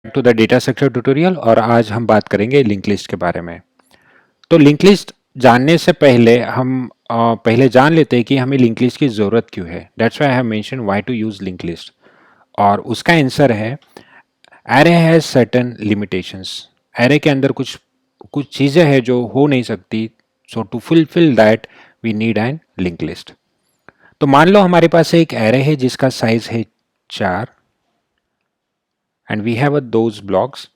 To the data structure tutorial. और आज हम बात करेंगे लिंक लिस्ट के बारे में। तो लिंक लिस्ट जानने से पहले हम पहले जान लेते हैं कि हमें लिंक लिस्ट की ज़रूरत क्यों है। That's why I have mention why to use link list. और उसका आंसर है array has certain limitations. Array के अंदर कुछ कुछ चीज़ें हैं जो हो नहीं सकती। So to fulfil that we need an link list. तो मान लो हमारे पास एक एरे है जिसका साइज है 4 and we have those blocks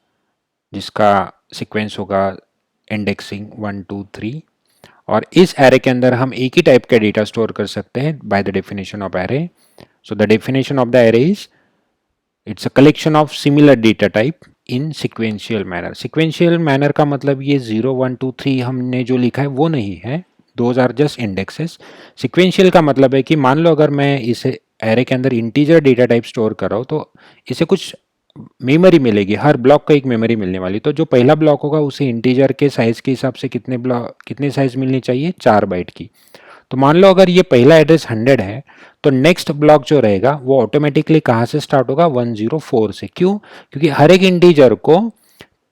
जिसका सीक्वेंस होगा इंडेक्सिंग 1 2 3। और इस एरे के अंदर हम एक ही टाइप का डेटा स्टोर कर सकते हैं by the definition of array. So the definition of the array is it's a collection of similar data type in sequential manner. Sequential manner का मतलब ये 0 1 2 3 हमने जो लिखा है वो नहीं है, those are just indexes. Sequential का मतलब है कि मान लो अगर मैं इसे एरे के अंदर इंटीजर डेटा टाइप स्टोर कर रहा हूँ तो इसे कुछ मेमोरी मिलेगी, हर ब्लॉक का एक मेमोरी मिलने वाली। तो जो पहला ब्लॉक होगा उसे इंटीजर के साइज के हिसाब से कितने साइज मिलनी चाहिए, 4 बाइट की। तो मान लो अगर ये पहला एड्रेस 100 है तो नेक्स्ट ब्लॉक जो रहेगा वो ऑटोमेटिकली कहाँ से स्टार्ट होगा, 104 से। क्यों? क्योंकि हर एक इंटीजर को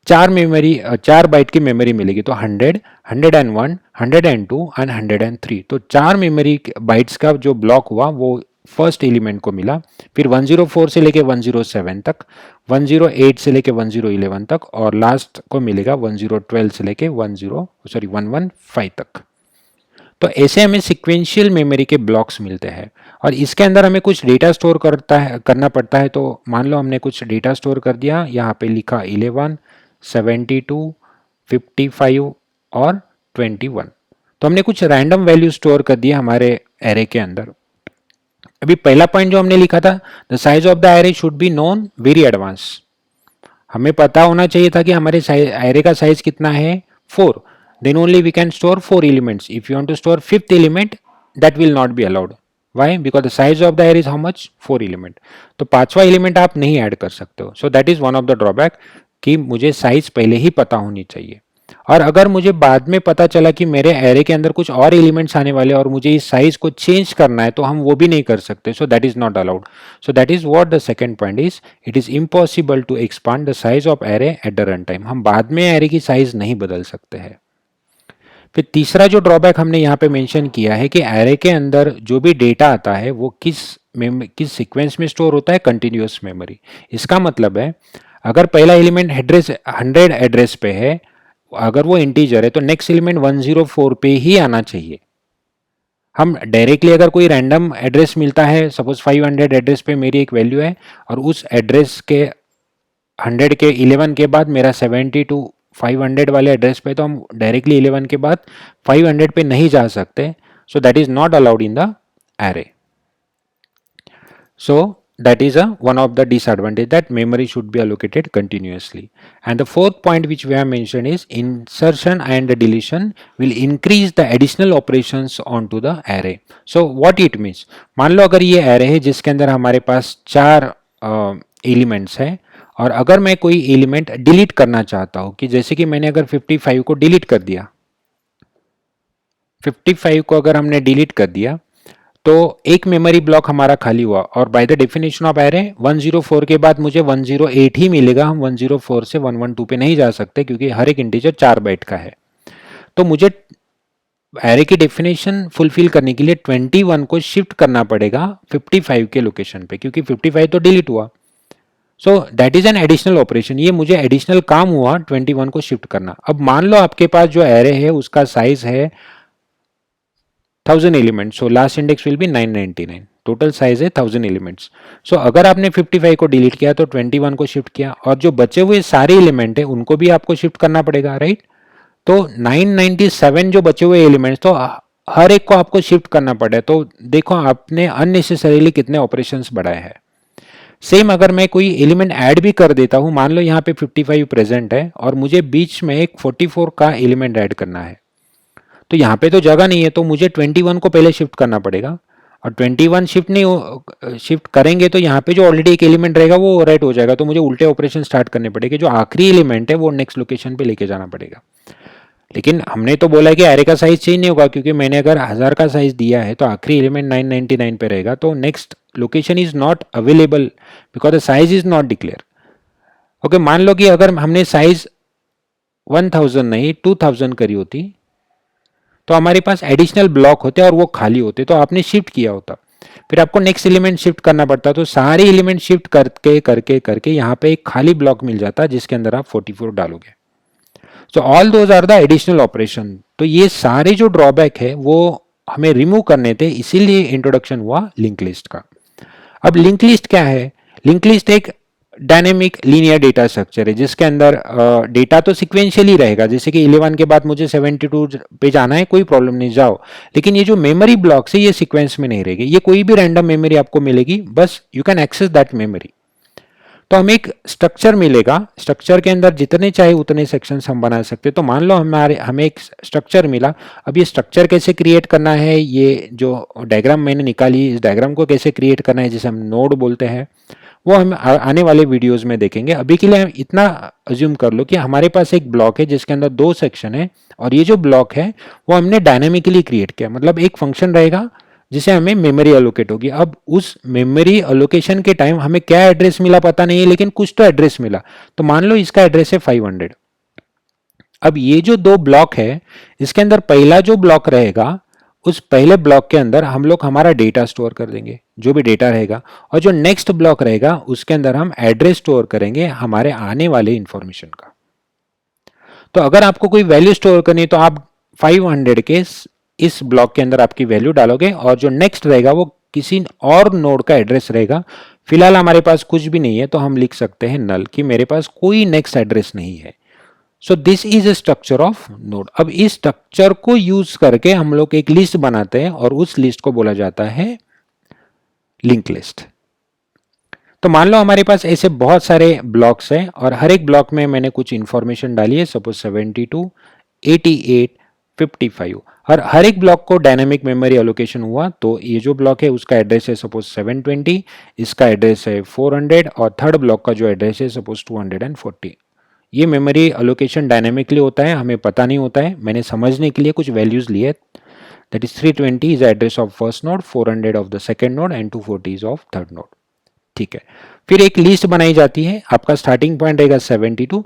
4 बाइट की मेमोरी मिलेगी। तो 100, 101, 102 एंड 103, तो 4 मेमोरी बाइट्स का जो ब्लॉक हुआ वो फर्स्ट एलिमेंट को मिला। फिर 104 से लेके 107 तक, 108 से लेके 1011 तक, और लास्ट को मिलेगा 1012 से लेके 115 तक। तो ऐसे हमें सिक्वेंशियल मेमोरी के ब्लॉक्स मिलते हैं और इसके अंदर हमें कुछ डेटा स्टोर करना पड़ता है। तो मान लो हमने कुछ डेटा स्टोर कर दिया, यहाँ पे लिखा 11, 72, 55 और 21। तो हमने कुछ रैंडम वैल्यू स्टोर कर दिया हमारे एरे के अंदर। अभी पहला पॉइंट जो हमने लिखा था, the size of the array should be known very advance. हमें पता होना चाहिए था कि हमारे एरे का साइज कितना है, 4। then only we can store 4 elements. If you want to store fifth element, that will not be allowed. Why? Because the size of the array is how much, 4 element. तो पांचवा element आप नहीं add कर सकते हो। सो that is one of the drawback कि मुझे size पहले ही पता होनी चाहिए। और अगर मुझे बाद में पता चला कि मेरे एरे के अंदर कुछ और एलिमेंट्स आने वाले और मुझे इस साइज को चेंज करना है तो हम वो भी नहीं कर सकते। So that is not allowed. So that is what the second point is, it is impossible to expand the size of array at the run time. हम बाद में एरे की साइज नहीं बदल सकते हैं। फिर तीसरा जो ड्रॉबैक हमने यहाँ पे मेंशन किया है कि एरे के अंदर जो भी डेटा आता है वो किस सीक्वेंस में स्टोर होता है, कंटिन्यूअस मेमोरी। इसका मतलब है अगर पहला एलिमेंट एड्रेस 100 एड्रेस पे है, अगर वो इंटीजर है तो नेक्स्ट एलिमेंट 104 पे ही आना चाहिए। हम डायरेक्टली अगर कोई रैंडम एड्रेस मिलता है, सपोज 500 एड्रेस पे मेरी एक वैल्यू है और उस एड्रेस के 100 के 11 के बाद मेरा 70 टू 500 वाले एड्रेस पे, तो हम डायरेक्टली 11 के बाद 500 पे नहीं जा सकते। So that is not allowed in the array. So that is one of the disadvantage, that memory should be allocated continuously. And the fourth point which we have mentioned is insertion and deletion will increase the additional operations onto the array. So what it means, मान लो अगर ये array है जिसके अंदर हमारे पास 4 elements है और अगर मैं कोई एलिमेंट डिलीट करना चाहता हूँ, कि जैसे कि मैंने अगर 55 को डिलीट कर दिया, 55 को अगर हमने डिलीट कर दिया तो एक मेमोरी ब्लॉक हमारा खाली हुआ। और by the definition of array 104 के बाद मुझे 108 ही मिलेगा। हम 104 से 112 पे नहीं जा सकते क्योंकि हर एक इंटीजर 4 बाइट का है। तो मुझे एरे की डेफिनेशन फुलफिल करने के लिए 21 को शिफ्ट करना पड़ेगा 55 के लोकेशन पे, क्योंकि 55 तो डिलीट हुआ। सो that is an additional operation, ये मुझे एडिशनल काम हुआ 21 को शिफ्ट करना। अब मान लो आपके पास जो एरे है उसका साइज है 1000 elements, so last index will be 999, total size है 1000 एलिमेंट्स। सो अगर आपने 55 को डिलीट किया तो 21 को शिफ्ट किया और जो बचे हुए सारे एलिमेंट है उनको भी आपको शिफ्ट करना पड़ेगा, राइट। तो 997 जो बचे हुए एलिमेंट्स, तो हर एक को आपको शिफ्ट करना पड़े। तो देखो आपने अननेसेसरीली कितने ऑपरेशंस बढ़ाए हैं। सेम अगर मैं कोई एलिमेंट ऐड भी कर देता हूं, मान लो यहाँ पे 55 प्रेजेंट है और मुझे बीच में एक 44 का एलिमेंट ऐड करना है, तो यहाँ पे तो जगह नहीं है, तो मुझे 21 को पहले शिफ्ट करना पड़ेगा। और 21 शिफ्ट करेंगे तो यहाँ पे जो ऑलरेडी एक एलिमेंट रहेगा वो राइट हो जाएगा, तो मुझे उल्टे ऑपरेशन स्टार्ट करने पड़ेंगे। जो आखिरी एलिमेंट है वो नेक्स्ट लोकेशन पे लेके जाना पड़ेगा। लेकिन हमने तो बोला कि एरे का साइज चेंज नहीं होगा, क्योंकि मैंने अगर 1000 का साइज दिया है तो आखिरी एलिमेंट 999 पे रहेगा, तो next location is not available because the size is not declare. Okay, मान लो कि अगर हमने साइज 1000 नहीं 2000 करी होती तो हमारे पास एडिशनल ब्लॉक होते और वो खाली होते, तो आपने शिफ्ट किया होता, फिर आपको नेक्स्ट एलिमेंट शिफ्ट करना पड़ता, तो सारे एलिमेंट शिफ्ट करके करके करके यहाँ पे एक खाली ब्लॉक मिल जाता जिसके अंदर आप 44 डालोगे। So all those are the additional operation. तो ये सारे जो ड्रॉबैक है वो हमें रिमूव करने थे, इसीलिए इंट्रोडक्शन हुआ लिंक लिस्ट का। अब लिंक लिस्ट क्या है? लिंक लिस्ट एक डायनेमिक लीनियर डेटा स्ट्रक्चर है जिसके अंदर डेटा तो सिक्वेंशियली रहेगा, जैसे कि 11 के बाद मुझे 72 पे जाना है, कोई प्रॉब्लम नहीं, जाओ। लेकिन ये जो मेमोरी ब्लॉक्स है ये सीक्वेंस में नहीं रहेगी, ये कोई भी रैंडम मेमोरी आपको मिलेगी, बस you can access that memory. तो हमें एक स्ट्रक्चर मिलेगा, स्ट्रक्चर के अंदर जितने चाहे उतने सेक्शंस हम बना सकते हैं। तो मान लो हमें एक स्ट्रक्चर मिला, अब ये स्ट्रक्चर कैसे क्रिएट करना है, ये जो डायग्राम मैंने निकाली इस डायग्राम को कैसे क्रिएट करना है, जिसे हम नोड बोलते हैं, वो हम आने वाले वीडियोस में देखेंगे। अभी के लिए हम इतना अज्यूम कर लो कि हमारे पास एक ब्लॉक है जिसके अंदर दो सेक्शन है, और ये जो ब्लॉक है वो हमने डायनेमिकली क्रिएट किया, मतलब एक फंक्शन रहेगा जिसे हमें मेमोरी एलोकेट होगी। अब उस मेमोरी एलोकेशन के टाइम हमें क्या एड्रेस मिला पता नहीं है, लेकिन कुछ तो एड्रेस मिला, तो मान लो इसका एड्रेस है 500। अब ये जो दो ब्लॉक है इसके अंदर पहला जो ब्लॉक रहेगा, उस पहले ब्लॉक के अंदर हम लोग हमारा डेटा स्टोर कर देंगे, जो भी डेटा रहेगा, और जो नेक्स्ट ब्लॉक रहेगा उसके अंदर हम एड्रेस स्टोर करेंगे हमारे आने वाले इंफॉर्मेशन का। तो अगर आपको कोई वैल्यू स्टोर करनी है तो आप 500 के इस ब्लॉक के अंदर आपकी वैल्यू डालोगे, और जो नेक्स्ट रहेगा वो किसी और नोड का एड्रेस रहेगा। फिलहाल हमारे पास कुछ भी नहीं है तो हम लिख सकते हैं नल, कि मेरे पास कोई नेक्स्ट एड्रेस नहीं है। So this is a structure of node. अब इस स्ट्रक्चर को यूज करके हम लोग एक लिस्ट बनाते हैं और उस लिस्ट को बोला जाता है लिंक लिस्ट। तो मान लो हमारे पास ऐसे बहुत सारे ब्लॉक्स हैं और हर एक ब्लॉक में मैंने कुछ इंफॉर्मेशन डाली है, सपोज 72, 88, 55, और हर एक ब्लॉक को डायनेमिक मेमोरी एलोकेशन हुआ। तो ये जो ब्लॉक है उसका एड्रेस है सपोज 720, इसका एड्रेस है 400, और थर्ड ब्लॉक का जो एड्रेस है सपोज 240। ये मेमोरी एलोकेशन डायनेमिकली होता है, हमें पता नहीं होता है, मैंने समझने के लिए कुछ वैल्यूज लिए। That is 320 is address of first node, 400 of the second node and 240 is of third node. ठीक है, फिर एक लिस्ट बनाई जाती है, आपका स्टार्टिंग पॉइंट रहेगा 72,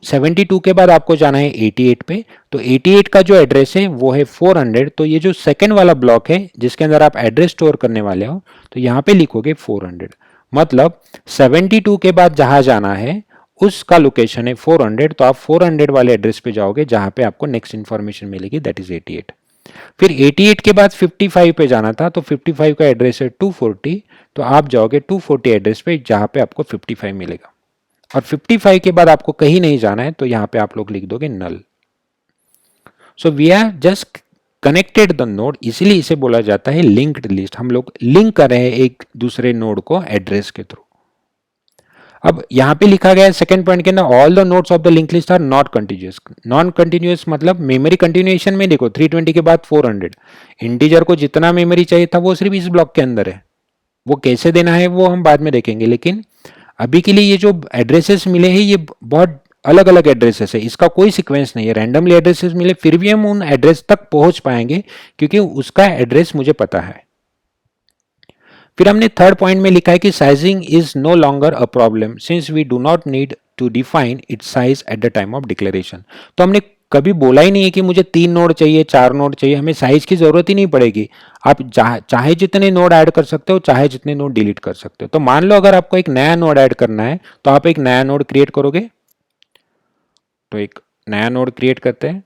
72 के बाद आपको जाना है 88 पे, तो 88 का जो एड्रेस है वो है 400। तो ये जो सेकंड वाला ब्लॉक है जिसके अंदर आप एड्रेस स्टोर करने वाले हो, तो यहाँ पे लिखोगे 400, मतलब 72 के बाद जहां जाना है उसका लोकेशन है 400, तो आप 400 वाले एड्रेस पे जाओगे जहां पे आपको नेक्स्ट इंफॉर्मेशन मिलेगी, दैट इज 88। फिर 88 के बाद 55 पे जाना था, तो 55 का एड्रेस है 240, तो आप जाओगे 240 एड्रेस पे जहां पे आपको 55 मिलेगा। और 55 के बाद आपको कहीं नहीं जाना है, तो यहां पे आप लोग लिख दोगे null. So we are just connected the node, इसीलिए इसे बोला जाता है लिंक्ड लिस्ट। हम लोग लिंक कर रहे हैं एक दूसरे नोड को एड्रेस के थ्रू। अब यहां पे लिखा गया है सेकंड पॉइंट के अंदर, all the nodes of the link list are not continuous. Non continuous मतलब मेमोरी कंटिन्यूएशन में देखो 320 के बाद 400, इंटीजर को जितना मेमोरी चाहिए था वो सिर्फ इस ब्लॉक के अंदर है, वो कैसे देना है वो हम बाद में देखेंगे। लेकिन अभी के लिए ये जो एड्रेसेस मिले हैं ये बहुत अलग अलग एड्रेसेस है, इसका कोई सीक्वेंस नहीं है, रैंडमली एड्रेसेस मिले, फिर भी हम उन एड्रेस तक पहुंच पाएंगे क्योंकि उसका एड्रेस मुझे पता है। फिर हमने थर्ड पॉइंट में लिखा है कि sizing is no longer a problem since we do not need to define its size at the time of declaration. तो हमने कभी बोला ही नहीं है कि मुझे 3 नोड चाहिए, 4 नोड चाहिए, हमें साइज की जरूरत ही नहीं पड़ेगी। आप चाहे जितने नोड ऐड कर सकते हो, चाहे जितने नोड डिलीट कर सकते हो। तो मान लो अगर आपको एक नया नोड ऐड करना है तो आप एक नया नोड क्रिएट करोगे, तो एक नया नोड क्रिएट करते हैं।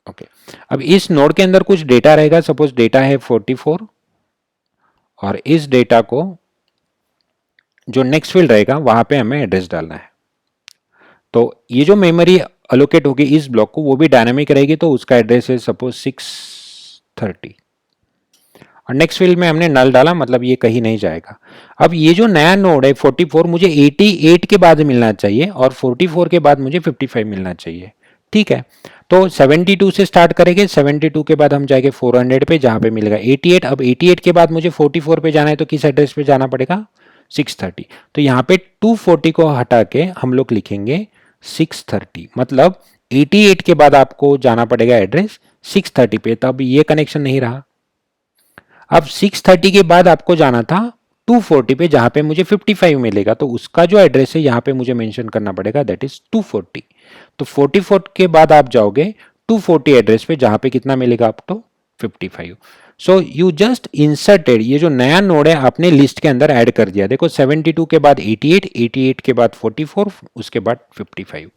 ओके, अब इस नोड के अंदर कुछ डेटा रहेगा, सपोज डेटा है 44, और इस डेटा को जो नेक्स्ट फील्ड रहेगा वहां पे हमें एड्रेस डालना है। तो ये जो मेमोरी अलोकेट होगी इस ब्लॉक को वो भी डायनामिक रहेगी, तो उसका एड्रेस है सपोज 630, और नेक्स्ट फील्ड में हमने नल डाला, मतलब ये कहीं नहीं जाएगा। अब ये जो नया नोड है 44 मुझे 88 के बाद मिलना चाहिए और 44 के बाद मुझे 55 मिलना चाहिए। ठीक है, तो 72 से स्टार्ट करेंगे, 72 के बाद हम जाएंगे 400 पे जहां पे मिलेगा 88। अब 88 के बाद मुझे 44 पे जाना है, तो किस एड्रेस पे जाना पड़ेगा, 630। तो यहाँ पे 240 को हटा के हम लोग लिखेंगे 630, मतलब 88 के बाद आपको जाना पड़ेगा एड्रेस 630 पे, तब ये कनेक्शन नहीं रहा। अब 630 के बाद आपको जाना था 240 पे, जहां पे मुझे 55 मिलेगा, तो उसका जो एड्रेस है यहाँ पे मुझे मेंशन करना पड़ेगा, दैट इज 240। तो 44 के बाद आप जाओगे 240 एड्रेस पे, जहां पे कितना मिलेगा आपको 55। सो यू जस्ट इंसर्टेड, ये जो नया नोड है आपने लिस्ट के अंदर ऐड कर दिया। देखो 72 के बाद 88, 88 के बाद 44, उसके बाद 55।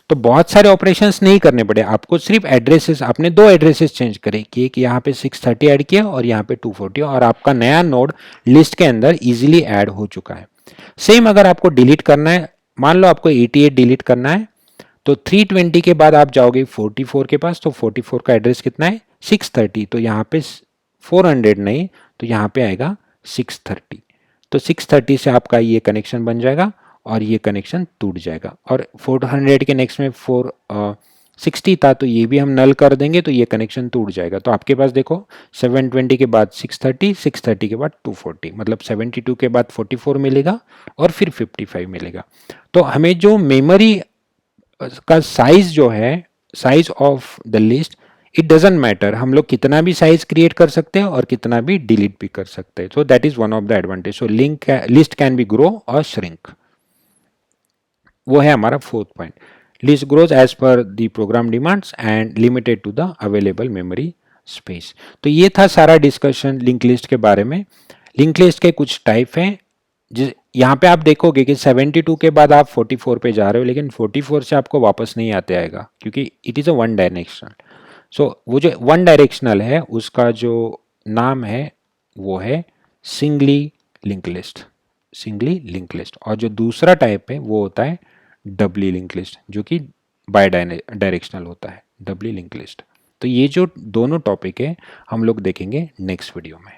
तो बहुत सारे ऑपरेशंस नहीं करने पड़े आपको, सिर्फ एड्रेसेस, आपने दो एड्रेसेस चेंज करे कि एक यहाँ पे 630 ऐड किया और यहाँ पे 240, और आपका नया नोड लिस्ट के अंदर इजीली ऐड हो चुका है। सेम अगर आपको डिलीट करना है, मान लो आपको 88 डिलीट करना है, तो 320 के बाद आप जाओगे 44 के पास, तो 44 का एड्रेस कितना है 630, तो यहाँ पे 400 नहीं, तो यहाँ पे आएगा 630। तो 630 से आपका ये कनेक्शन बन जाएगा और ये कनेक्शन टूट जाएगा। और 400 के नेक्स्ट में 460 था, तो ये भी हम नल कर देंगे, तो ये कनेक्शन टूट जाएगा। तो आपके पास देखो 720 के बाद 630, 630 के बाद 240, मतलब 72 के बाद 44 मिलेगा और फिर 55 मिलेगा। तो हमें जो मेमोरी का साइज जो है, size of the list, it doesn't matter, हम लोग कितना भी साइज क्रिएट कर सकते हैं और कितना भी डिलीट भी कर सकते हैं। So that is one of the advantage. So list can be grow और श्रिंक, वो है हमारा fourth point. List grows as per the program demands and limited to the available memory space. तो ये था सारा डिस्कशन लिंक लिस्ट के बारे में। लिंक लिस्ट के कुछ टाइप हैं, यहाँ पे आप देखोगे कि 72 के बाद आप 44 पे जा रहे हो, लेकिन 44 से आपको वापस नहीं आते आएगा, क्योंकि it is a one directional. So वो जो वन डायरेक्शनल है उसका जो नाम है वो है singly link list, singly link list. और जो दूसरा टाइप है वो होता है डबली लिंक लिस्ट, जो कि बाय डायरेक्शनल होता है, डबली लिंक लिस्ट। तो ये जो दोनों टॉपिक है हम लोग देखेंगे नेक्स्ट वीडियो में।